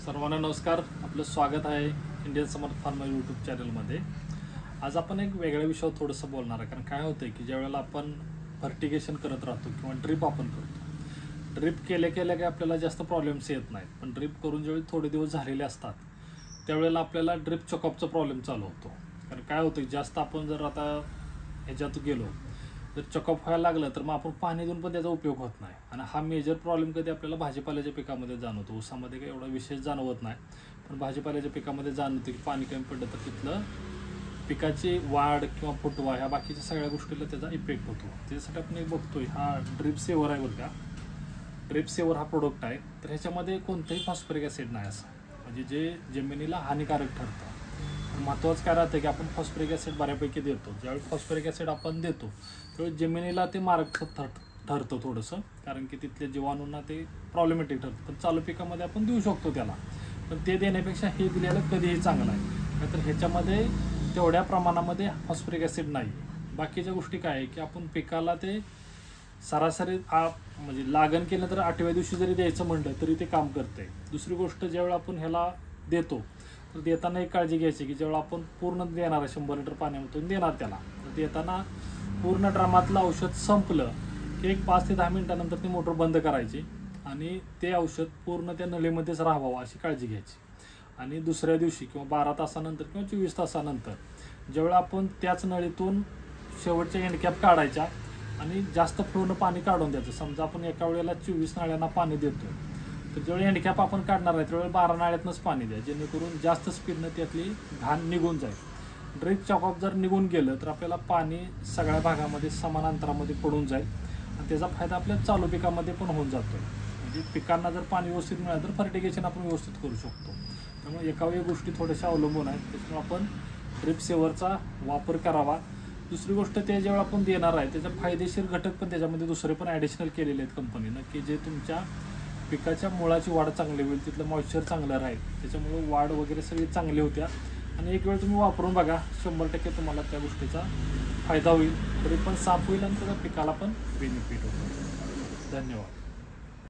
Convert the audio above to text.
सर्वांना नमस्कार. आपलं स्वागत आहे इंडियन समर्थ फार्मर यूट्यूब चॅनलमध्ये. आज आपण एक वेगळ्या विषयावर थोडंसं बोलणार आहे. कारण काय होतं की ज्या वेळेला आपण फर्टिगेशन करत राहतो किंवा ड्रिप आपण करतो, ड्रिप केल्या काय आपल्याला जास्त प्रॉब्लेम्स येत नाहीत. पण ड्रिप करून ज्यावेळी थोडे दिवस झालेले असतात त्यावेळेला आपल्याला ड्रिप चॉकअपचा प्रॉब्लेम चालू होतो. कारण काय होतं जास्त आपण जर आता ह्याच्यात गेलो जर चॉकअप व्हायला लागलं तर मग आपण पाणी देऊन पण त्याचा उपयोग होत नाही. आणि हा मेजर प्रॉब्लेम कधी आपल्याला भाजीपाल्याच्या पिकामध्ये जाणवतो. ऊसामध्ये काही एवढा विशेष जाणवत नाही, पण भाजीपाल्याच्या पिकामध्ये जाणवतं की पाणी कमी पडलं तर तिथलं पिकाची वाढ किंवा फुटवा ह्या बाकीच्या सगळ्या गोष्टीला त्याचा इफेक्ट होतो. त्याच्यासाठी आपण एक बघतोय हा ड्रिप सेवर आहे बरं का. ड्रिप सेवर हा प्रोडक्ट आहे. तर ह्याच्यामध्ये कोणतंही फॉस्फरिक ॲसिड नाही असं, म्हणजे जे जमिनीला हानिकारक ठरतं. महत्त्वाचं काय राहतं की आपण फॉस्फरिक ॲसिड बऱ्यापैकी देतो. ज्यावेळी फॉस्फरिक ॲसिड आपण देतो त्यावेळी जमिनीला ते मारक ठरतं थोडंसं, कारण की तिथल्या जीवाणूंना ते प्रॉब्लेमॅटिक ठरतं. पण चालू पिकामध्ये आपण देऊ शकतो त्याला, पण ते देण्यापेक्षा हे दिलेलं कधीही चांगलं आहे. नाहीतर ह्याच्यामध्ये तेवढ्या प्रमाणामध्ये फॉस्फरिक ॲसिड नाही. बाकीच्या गोष्टी काय आहे की आपण पिकाला ते सरासरी म्हणजे लागण केलं तर 8व्या दिवशी जरी द्यायचं म्हणलं तरी ते काम करते. दुसरी गोष्ट ज्यावेळेला आपण ह्याला देतो तर देताना एक काळजी घ्यायची की जेव्हा आपण पूर्ण देणार आहे 100 लिटर पाण्यामधून देणार त्याला, तर देताना पूर्ण ड्रामातलं औषध संपलं की एक 5 ते 10 मिनिटानंतर ती मोटर बंद करायची आणि ते औषध पूर्ण त्या नळीमध्येच राहावं अशी काळजी घ्यायची. आणि दुसऱ्या दिवशी किंवा 12 तासानंतर किंवा 24 तासानंतर ज्यावेळेला आपण त्याच नळीतून शेवटच्या एंडकॅप काढायच्या आणि जास्त फ्लोनं पाणी काढून द्यायचं. समजा आपण एका वेळेला 24 नाळ्यांना पाणी देतो तर ज्यावेळी हँडकॅप आपण काढणार आहे त्यावेळी 12 नाळ्यातनंच पाणी द्या, जेणेकरून जास्त स्पीडनं त्यातली घाण निघून जाईल. ड्रिप चॉकअप जर निघून गेलं तर आपल्याला पाणी सगळ्या भागामध्ये समान अंतरामध्ये पडून जाईल आणि त्याचा फायदा आपल्या चालू पिकामध्ये पण होऊन जातो. म्हणजे पिकांना जर पाणी व्यवस्थित मिळालं तर फर्टिगेशन आपण व्यवस्थित करू शकतो. त्यामुळे एकाही गोष्टी थोड्याशा अवलंबून आहेत. त्याच्यामुळे आपण ड्रिप सेवरचा वापर करावा. दुसरी गोष्ट ते जेव्हा आपण देणार आहे त्याचा फायदेशीर घटक पण त्याच्यामध्ये दुसरे पण ॲडिशनल केलेले आहेत कंपनीनं, की जे तुमच्या पिकाच्या मुळाची वाढ चांगली होईल, तिथलं मॉइश्चर चांगलं राहील, त्याच्यामुळे वाढ वगैरे सगळी चांगली होत्या. आणि एक वेळ तुम्ही वापरून बघा, 100% तुम्हाला त्या गोष्टीचा फायदा होईल. तरी पण साफ होईल आणि त्याच्या पिकाला पण बेनिफिट होईल. धन्यवाद.